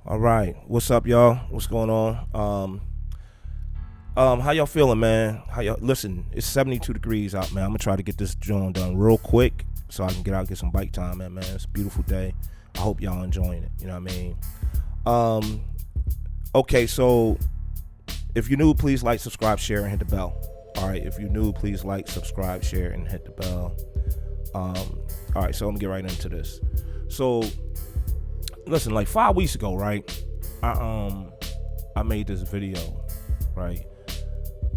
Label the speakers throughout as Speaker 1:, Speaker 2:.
Speaker 1: All right, what's up, y'all? What's going on? How y'all feeling, man? How y'all? Listen, it's 72 degrees out, man. I'm gonna try to get this joint done real quick so I can get out and get some bike time, man. It's a beautiful day. I hope y'all enjoying it. You know what I mean? Okay, so if you're new, please like, subscribe, share, and hit the bell. All right, if you're new, please like, subscribe, share, and hit the bell. All right, so let me get right into this. So, listen, like 5 weeks ago, right? I made this video, right,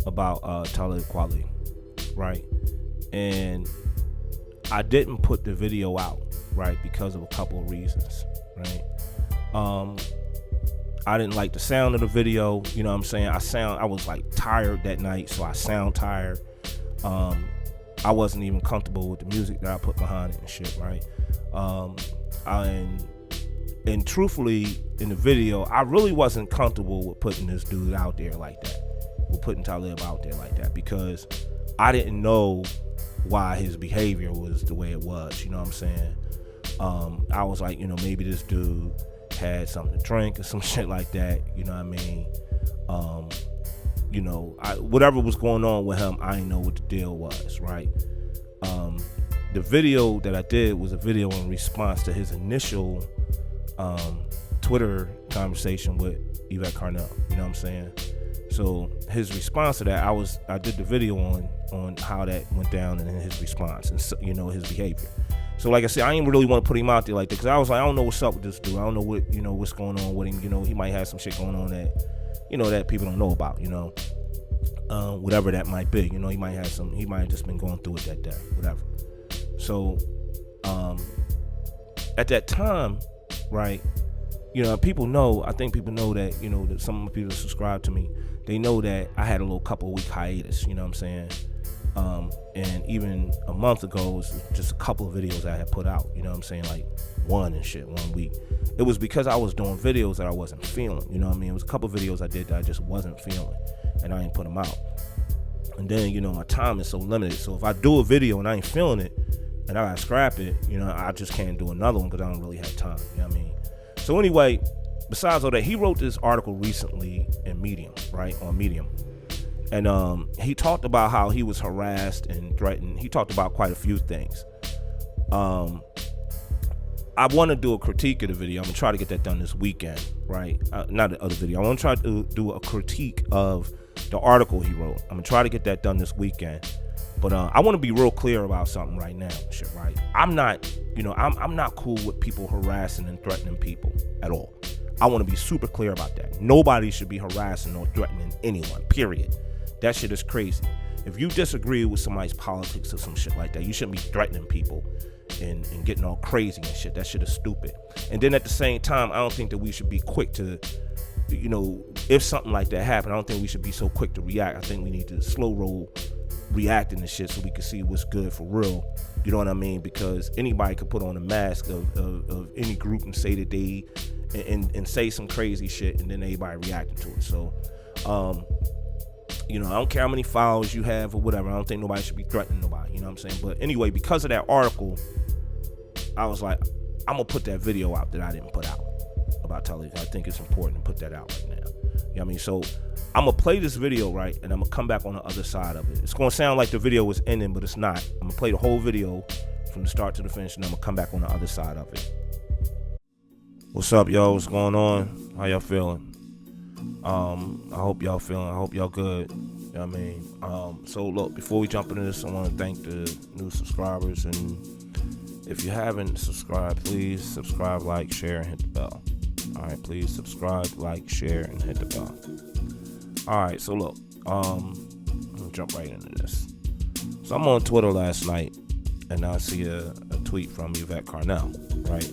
Speaker 1: about Talib Kweli, right, and I didn't put the video out, right, because of a couple of reasons, right. I didn't like the sound of the video, you know what I'm saying. I was like tired that night, so I sound tired. I wasn't even comfortable with the music that I put behind it and shit, right. And truthfully, in the video, I really wasn't comfortable with putting this dude out there like that, with putting Talib out there like that, because I didn't know why his behavior was the way it was, you know what I'm saying. I was like, maybe this dude had something to drink or some shit like that, you know what I mean. Whatever was going on with him, I didn't know what the deal was, right. The video that I did was a video in response to his initial Twitter conversation with Yvette Carnell, you know what I'm saying. So his response to that, I did the video on how that went down and his response and his behavior. So like I said, I didn't really want to put him out there like that, because I was like, I don't know what's up with this dude. I don't know what's going on with him. He might have some shit going on that that people don't know about. Whatever that might be. He might have just been going through it that day, whatever. So at that time, right, people know, I think people know that, that some of the people that subscribe to me, they know that I had a little couple week hiatus, you know what I'm saying. And even a month ago, it was just a couple of videos I had put out, you know what I'm saying, like one week. It was because I was doing videos that I wasn't feeling, you know what I mean. It was a couple of videos I did that I just wasn't feeling, and I didn't put them out. And then, my time is so limited, so if I do a video and I ain't feeling it, and I gotta scrap it, I just can't do another one because I don't really have time, you know what I mean. So anyway, besides all that, he wrote this article recently in Medium, right, on Medium. And he talked about how he was harassed and threatened. He talked about quite a few things. I want to do a critique of the video. I'm going to try to get that done this weekend, right? Not the other video. I want to try to do a critique of the article he wrote. I'm going to try to get that done this weekend. But I want to be real clear about something right now, shit, right? I'm not cool with people harassing and threatening people at all. I want to be super clear about that. Nobody should be harassing or threatening anyone, period. That shit is crazy. If you disagree with somebody's politics or some shit like that, you shouldn't be threatening people and getting all crazy and shit. That shit is stupid. And then at the same time, I don't think that we should be quick to, if something like that happened, I don't think we should be so quick to react. I think we need to slow roll reacting to shit so we can see what's good for real. You know what I mean? Because anybody could put on a mask of any group and say that they and say some crazy shit, and then everybody reacting to it. So I don't care how many followers you have or whatever. I don't think nobody should be threatening nobody, you know what I'm saying? But anyway, because of that article, I was like, I'm gonna put that video out that I didn't put out about Talib. I think it's important to put that out right now. You know what I mean? So I'm gonna play this video, right, and I'm gonna come back on the other side of it. It's gonna sound like the video was ending, but it's not. I'm gonna play the whole video from the start to the finish, and I'm gonna come back on the other side of it. What's up, y'all? What's going on? How y'all feeling? I hope y'all good. You know what I mean? So look, before we jump into this, I want to thank the new subscribers, and if you haven't subscribed, please subscribe, like, share, and hit the bell. All right, please subscribe, like, share, and hit the bell. All right, so look, I'm gonna jump right into this. So I'm on Twitter last night, and I see a tweet from Yvette Carnell, right?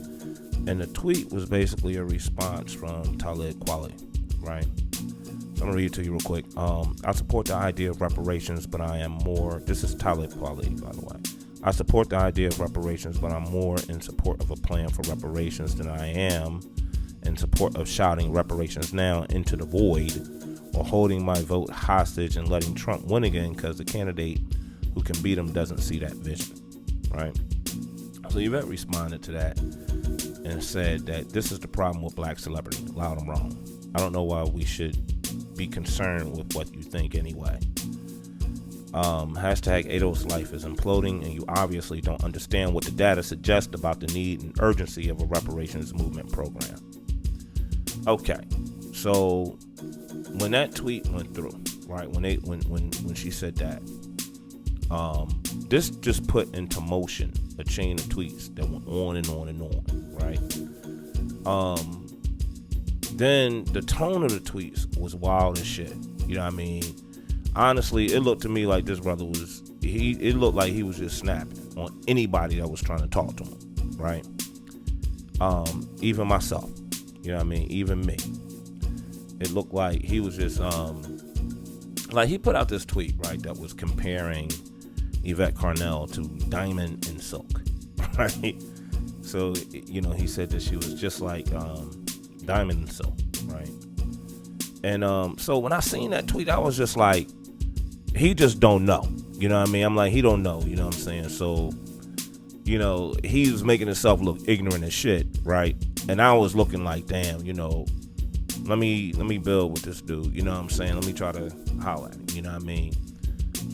Speaker 1: And the tweet was basically a response from Talib Kweli, right? So I'm gonna read it to you real quick. I support the idea of reparations, but I am more. This is Talib Kweli, by the way. I support the idea of reparations, but I'm more in support of a plan for reparations than I am in support of shouting reparations now into the void, or holding my vote hostage and letting Trump win again because the candidate who can beat him doesn't see that vision, right? So Yvette responded to that and said that this is the problem with black celebrity. Loud and wrong. I don't know why we should be concerned with what you think anyway. Hashtag Ado's life is imploding, and you obviously don't understand what the data suggests about the need and urgency of a reparations movement program. Okay, so when that tweet went through, right, when she said that, this just put into motion a chain of tweets that went on and on and on, right? Then the tone of the tweets was wild as shit. You know what I mean? Honestly, it looked to me like this brother it looked like he was just snapping on anybody that was trying to talk to him, right? Even myself, you know what I mean? Even me. It looked like he was just, like he put out this tweet, right, that was comparing Yvette Carnell to Diamond and Silk, right? So, you know, he said that she was just like Diamond and Silk, right? And so when I seen that tweet, I was just like, he just don't know. You know what I mean? I'm like, he don't know. You know what I'm saying? So, you know, he was making himself look ignorant as shit, right? And I was looking like, damn, you know, let me build with this dude. You know what I'm saying? Let me try to holler at him. You know what I mean?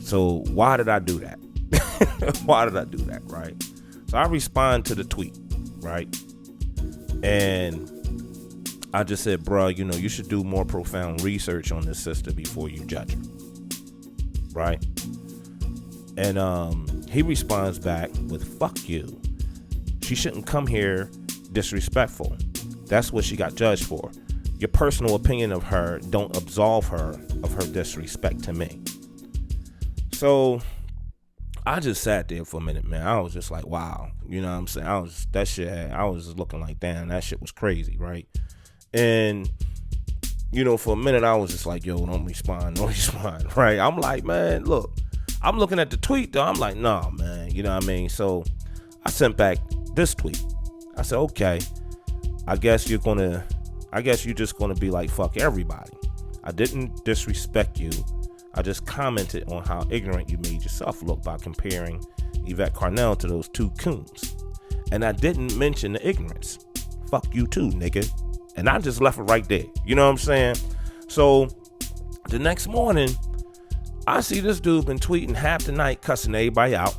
Speaker 1: So why did I do that? Why did I do that, right? So I respond to the tweet, right? And I just said, bruh, you know, you should do more profound research on this sister before you judge her. Right? And he responds back with, fuck you. She shouldn't come here disrespectful. That's what she got judged for. Your personal opinion of her don't absolve her of her disrespect to me. So I just sat there for a minute, man. I was just like, wow. You know what I'm saying? I was just looking like, damn, that shit was crazy, right? And, you know, for a minute, I was just like, yo, don't respond, right? I'm like, man, look, I'm looking at the tweet, though. I'm like, nah, man, you know what I mean? So I sent back this tweet. I said, okay, I guess you're just going to be like, fuck everybody. I didn't disrespect you. I just commented on how ignorant you made yourself look by comparing Yvette Carnell to those two coons. And I didn't mention the ignorance. Fuck you too, nigga. And I just left it right there. You know what I'm saying? So the next morning, I see this dude been tweeting half the night, cussing everybody out.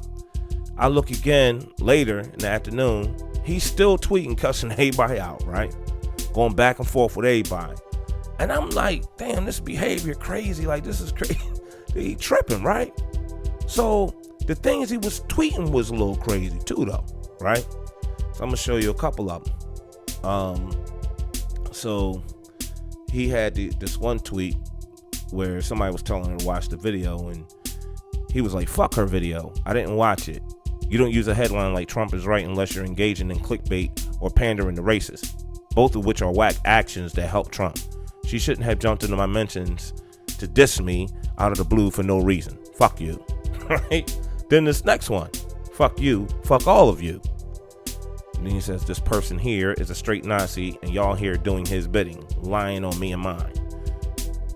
Speaker 1: I look again later in the afternoon. He's still tweeting, cussing everybody out, right? Going back and forth with everybody. And I'm like, damn, this behavior crazy. Like, this is crazy. He tripping, right? So the things he was tweeting was a little crazy too, though, right? So I'm gonna show you a couple of them. So he had this one tweet where somebody was telling her to watch the video, and he was like, fuck her video. I didn't watch it. You don't use a headline like Trump is right unless you're engaging in clickbait or pandering to racists, both of which are whack actions that help Trump. She shouldn't have jumped into my mentions to diss me out of the blue for no reason. Fuck you. Right? Then this next one. Fuck you. Fuck all of you. And then he says, this person here is a straight Nazi and y'all here doing his bidding, lying on me and mine.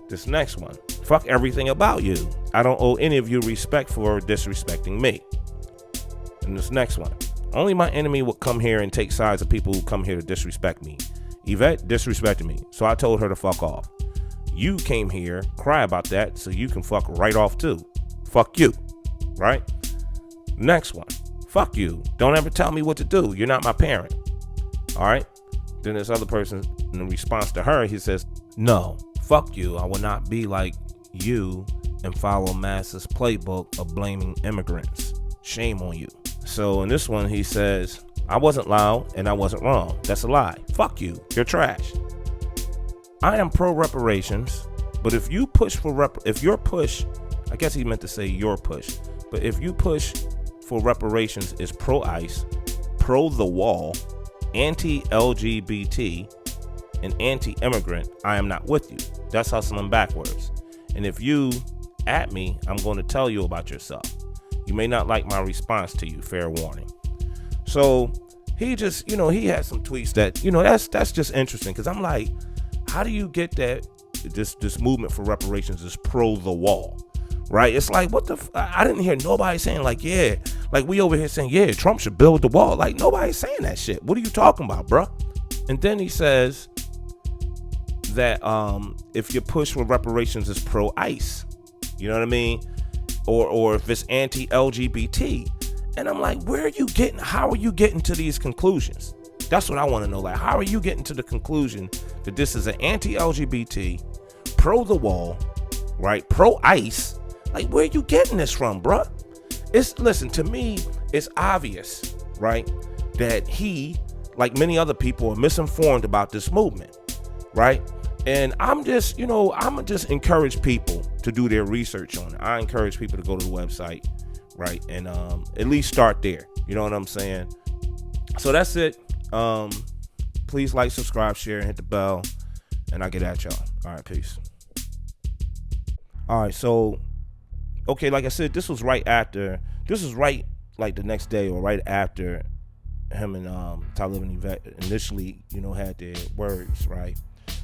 Speaker 1: This next one. Fuck everything about you. I don't owe any of you respect for disrespecting me. And this next one. Only my enemy would come here and take sides of people who come here to disrespect me. Yvette disrespected me, so I told her to fuck off. You came here, cry about that, so you can fuck right off too. Fuck you. Right? Next one. Fuck you. Don't ever tell me what to do. You're not my parent. All right? Then this other person, in response to her, he says, no, fuck you. I will not be like you and follow Massa's playbook of blaming immigrants. Shame on you. So in this one, he says, I wasn't loud and I wasn't wrong. That's a lie. Fuck you. You're trash. I am pro reparations, but if you push for if your push, I guess he meant to say your push, but if you push for reparations is pro ICE, pro the wall, anti-LGBT, and anti-immigrant, I am not with you. That's hustling backwards. And if you at me, I'm going to tell you about yourself. You may not like my response to you. Fair warning. So he just, he had some tweets that, that's just interesting, because I'm like, how do you get that this movement for reparations is pro the wall, right? It's like, what the I didn't hear nobody saying like, yeah, Like, we over here saying, yeah, Trump should build the wall. Like, nobody's saying that shit. What are you talking about, bruh? And then he says that if your push for reparations is pro-ICE, you know what I mean? Or if it's anti-LGBT. And I'm like, how are you getting to these conclusions? That's what I want to know. Like, how are you getting to the conclusion that this is an anti-LGBT, pro the wall, right? Pro-ICE. Like, where are you getting this from, bruh? Listen, to me, it's obvious, right, that he, like many other people, are misinformed about this movement, right? And I'm just encourage people to do their research on it. I encourage people to go to the website, right, and at least start there. You know what I'm saying? So that's it. Please like, subscribe, share, and hit the bell, and I'll get at y'all. All right, peace. All right, so, okay, like I said, this was right like the next day or right after him and Talib and Yvette initially, had their words, right?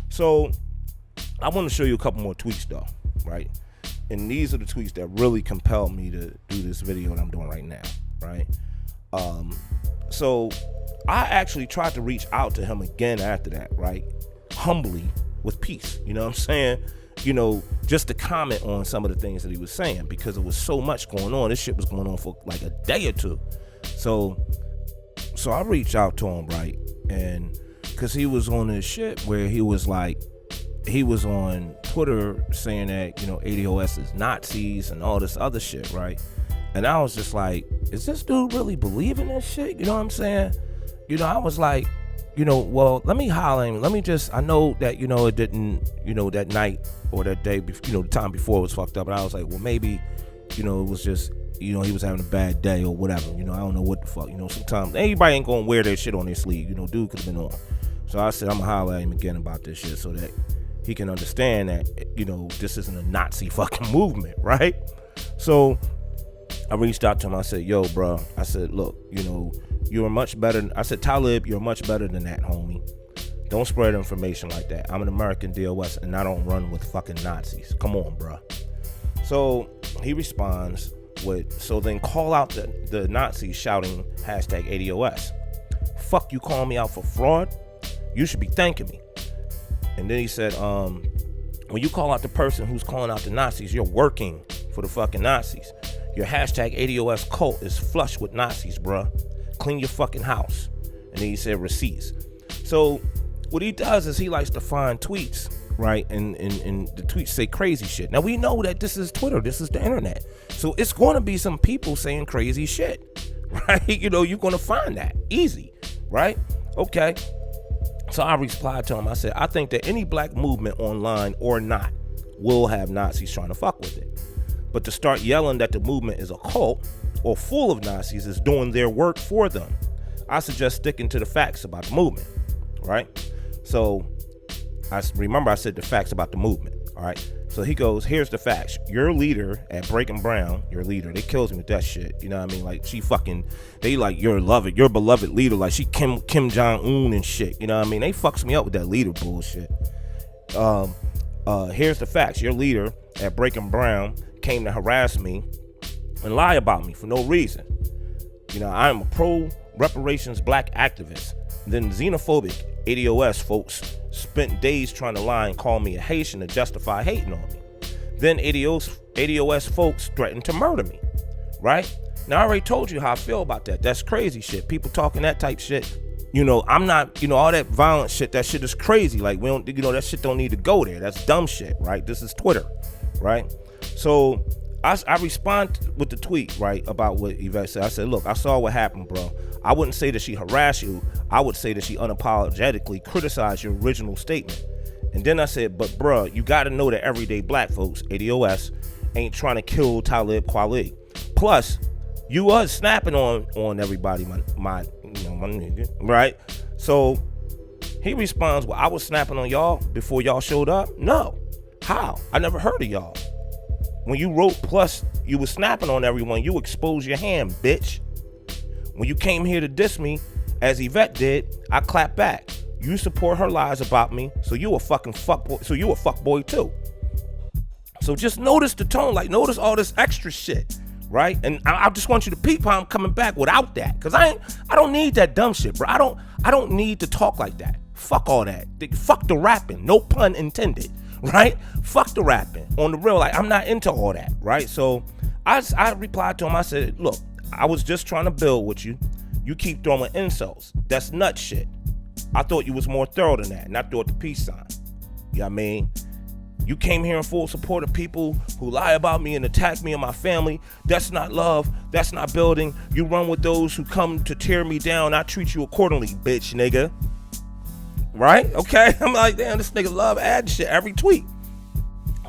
Speaker 1: So I want to show you a couple more tweets though, right? And these are the tweets that really compelled me to do this video that I'm doing right now, right? So I actually tried to reach out to him again after that, right? Humbly, with peace, you know what I'm saying? Just to comment on some of the things that he was saying, because it was so much going on. This shit was going on for like a day or two. So I reached out to him, right? And because he was on this shit where he was on Twitter saying that, ADOS is Nazis and all this other shit, right? And I was just like, is this dude really believing this shit? You know what I'm saying? I was like, well, let me holler him. I know that, it didn't, that night or that day, the time before it was fucked up. And I was like, well, maybe, it was just, he was having a bad day or whatever. I don't know what the fuck. Sometimes everybody ain't gonna wear their shit on their sleeve. Dude could have been on. So I said, I'm gonna holler at him again about this shit so that he can understand that, this isn't a Nazi fucking movement, right? So I reached out to him. I said, yo, bro. I said, look, you're much better. I said, Talib, you're much better than that, homie. Don't spread information like that. I'm an American DOS and I don't run with fucking Nazis. Come on, bro. So he responds with, so then call out the Nazis shouting hashtag ADOS. Fuck, you calling me out for fraud? You should be thanking me. And then he said, when you call out the person who's calling out the Nazis, you're working for the fucking Nazis. Your hashtag ADOS cult is flush with Nazis, bruh. Clean your fucking house. And then he said receipts. So what he does is he likes to find tweets, right? And the tweets say crazy shit. Now we know that this is Twitter. This is the internet. So it's going to be some people saying crazy shit, right? You're going to find that easy, right? Okay. So I replied to him. I said, I think that any black movement online or not will have Nazis trying to fuck with it. But to start yelling that the movement is a cult or full of Nazis is doing their work for them. I suggest sticking to the facts about the movement, right? So I said the facts about the movement, all right? So he goes, here's the facts. Your leader at Breaking Brown, your leader, they kills me with that shit. You know what I mean? Like they like your beloved leader, like she Kim Jong-un and shit. You know what I mean? They fucks me up with that leader bullshit. Here's the facts. Your leader at Breaking Brown came to harass me and lie about me for no reason. I am a pro-reparations black activist. Then xenophobic ADOS folks spent days trying to lie and call me a Haitian to justify hating on me. Then ADOS folks threatened to murder me, right? Now, I already told you how I feel about that. That's crazy shit. People talking that type shit. I'm not, all that violent shit, that shit is crazy. Like, we don't, that shit don't need to go there. That's dumb shit, right? This is Twitter, right? So I respond with the tweet, right, about what Yvette said. I said, look, I saw what happened, bro. I wouldn't say that she harassed you. I would say that she unapologetically criticized your original statement. And then I said, but bro, you got to know that everyday black folks, ADOS, ain't trying to kill Talib Kweli. Plus, you was snapping on everybody, my nigga, right? So he responds, well, I was snapping on y'all before y'all showed up? No. How? I never heard of y'all. When you wrote plus you was snapping on everyone, you exposed your hand, bitch. When you came here to diss me, as Yvette did, I clapped back. You support her lies about me, so you a fucking fuckboy. So you a fuckboy too. So just notice the tone, like notice all this extra shit, right? And I just want you to peep how I'm coming back without that, cause I don't need that dumb shit, bro. I don't need to talk like that. Fuck all that. Fuck the rapping. No pun intended, right? Fuck the rapping. On the real, like I'm not into all that, right? So I replied to him. I said, look, I was just trying to build with you. You keep throwing insults. That's nut shit. I thought you was more thorough than that, and I threw the peace sign. You know what I mean? You came here in full support of people who lie about me and attack me and my family. That's not love. That's not building. You run with those who come to tear me down. I treat you accordingly, bitch, nigga. Right? Okay? I'm like, damn, this nigga love ad shit every tweet.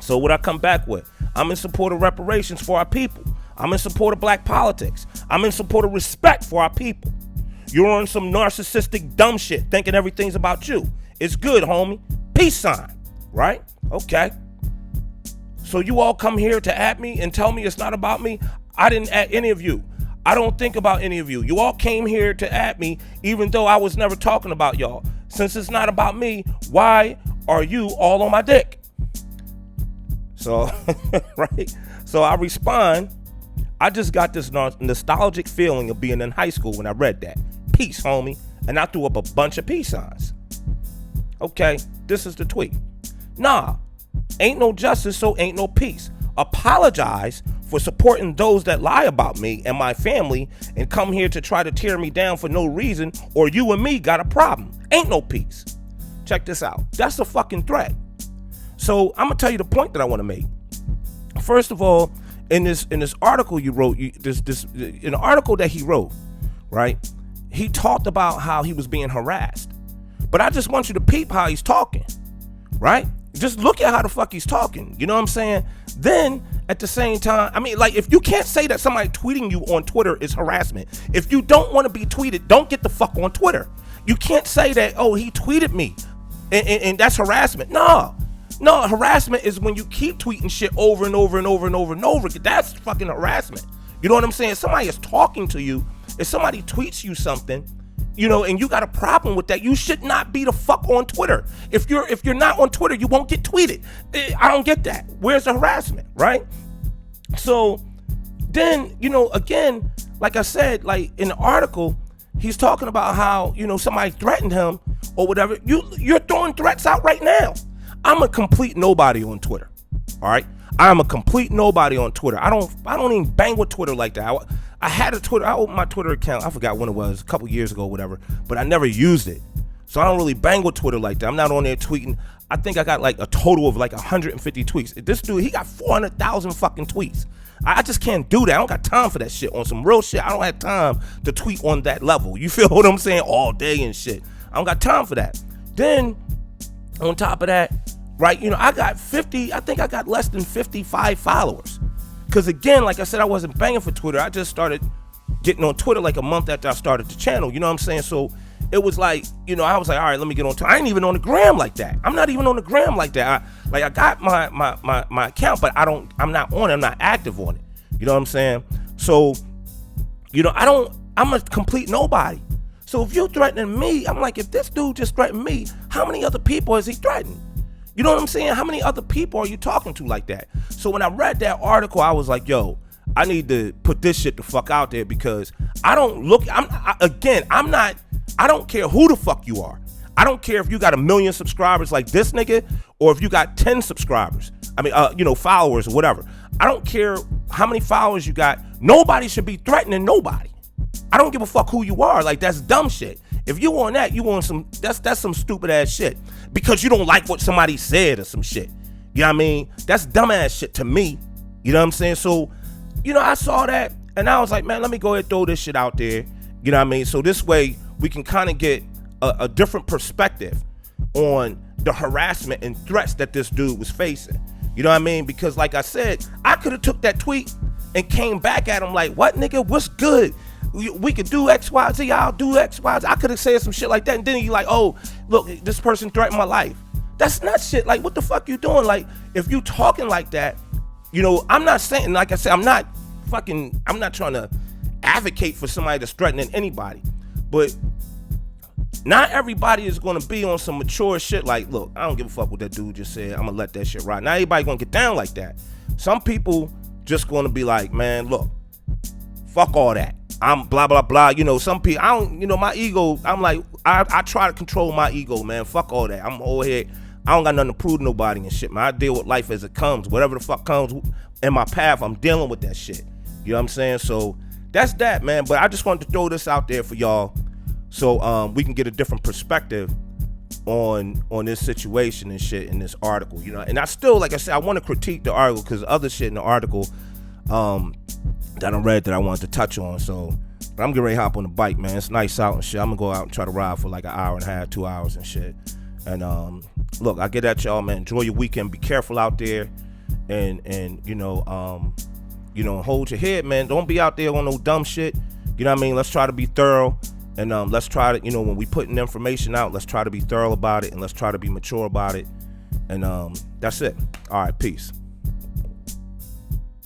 Speaker 1: So what I come back with? I'm in support of reparations for our people. I'm in support of black politics. I'm in support of respect for our people. You're on some narcissistic dumb shit thinking everything's about you. It's good, homie. Peace sign. Right? Okay. So you all come here to at me and tell me it's not about me? I didn't at any of you. I don't think about any of you. You all came here to at me even though I was never talking about y'all. Since it's not about me, why are you all on my dick? So, right? So I respond, I just got this nostalgic feeling of being in high school when I read that. Peace, homie. And I threw up a bunch of peace signs. Okay, this is the tweet. Nah, ain't no justice, so ain't no peace. Apologize for supporting those that lie about me and my family and come here to try to tear me down for no reason, or you and me got a problem. Ain't no peace. Check this out. That's a fucking threat. So I'm gonna tell you the point that I want to make. First of all, in this article you wrote, an article that he wrote, right? He talked about how he was being harassed. But I just want you to peep how he's talking, right? Just look at how the fuck he's talking. You know what I'm saying? Then at the same time, I mean, like, if you can't say that somebody tweeting you on Twitter is harassment, if you don't want to be tweeted, don't get the fuck on Twitter. You can't say that, oh, he tweeted me and that's harassment. No, harassment is when you keep tweeting shit over and over and over and over and over. That's fucking harassment. You know what I'm saying? If somebody is talking to you, if somebody tweets you something, you know, and you got a problem with that, you should not be the fuck on Twitter. If you're not on Twitter, you won't get tweeted. I don't get that. Where's the harassment, right? So then, you know, again, like I said, like in the article, he's talking about how, you know, somebody threatened him or whatever. You're throwing threats out right now. I'm a complete nobody on Twitter. All right. I'm a complete nobody on Twitter. I don't even bang with Twitter like that. I had a Twitter. I opened my Twitter account. I forgot when it was, a couple years ago, whatever. But I never used it. So I don't really bang with Twitter like that. I'm not on there tweeting. I think I got like a total of like 150 tweets. This dude, he got 400,000 fucking tweets. I just can't do that. I don't got time for that shit. On some real shit, I don't have time to tweet on that level. You feel what I'm saying? All day and shit. I don't got time for that. Then, on top of that, right, you know, I think I got less than 55 followers. Because again, like I said, I wasn't banging for Twitter. I just started getting on Twitter like a month after I started the channel. You know what I'm saying? So it was like, you know, I was like, all right, let me get on Twitter. I ain't even on the gram like that. I'm not even on the gram like that. I got my account, but I'm not on it. I'm not active on it. You know what I'm saying? So, you know, I'm a complete nobody. So if you're threatening me, I'm like, if this dude just threatened me, how many other people is he threatening? You know what I'm saying? How many other people are you talking to like that? So when I read that article, I was like, yo, I need to put this shit the fuck out there because I don't care who the fuck you are. I don't care if you got 1 million subscribers like this nigga or if you got 10 subscribers. I mean, you know, followers or whatever. I don't care how many followers you got. Nobody should be threatening nobody. I don't give a fuck who you are. Like, that's dumb shit. If you want that, you want some, that's some stupid ass shit. Because you don't like what somebody said or some shit. You know what I mean? That's dumb ass shit to me. You know what I'm saying? So, you know, I saw that and I was like, man, let me go ahead and throw this shit out there. You know what I mean? So this way we can kind of get a different perspective on the harassment and threats that this dude was facing. You know what I mean? Because like I said, I could have took that tweet and came back at him like, what nigga, what's good? We could do X, Y, Z, I'll do X, Y, Z. I could have said some shit like that. And then he like, oh, look, this person threatened my life. That's not shit. Like, what the fuck you doing? Like, if you talking like that, you know, I'm not saying, like I said, I'm not trying to advocate for somebody that's threatening anybody. But not everybody is going to be on some mature shit like, look, I don't give a fuck what that dude just said. I'm going to let that shit ride. Not everybody going to get down like that. Some people just going to be like, man, look, Fuck all that. I'm blah blah blah. You know, some people, I don't, you know, my ego, I'm like, I try to control my ego, man. Fuck all that. I'm over here, I don't got nothing to prove to nobody and shit, man. I deal with life as it comes. Whatever the fuck comes in my path, I'm dealing with that shit. You know what I'm saying? So that's that, man. But I just wanted to throw this out there for y'all, so we can get a different perspective on this situation and shit in this article, you know. And I still, like I said, I want to critique the article because other shit in the article that I read that I wanted to touch on. So, but I'm getting ready to hop on the bike, man. It's nice out and shit. I'm gonna go out and try to ride for like an hour and a half, 2 hours and shit. And look, I get at y'all, man. Enjoy your weekend. Be careful out there, and you know, hold your head, man. Don't be out there on no dumb shit. You know what I mean? Let's try to be thorough. And let's try to, you know, when we putting information out, let's try to be thorough about it, and let's try to be mature about it. And that's it. All right, peace.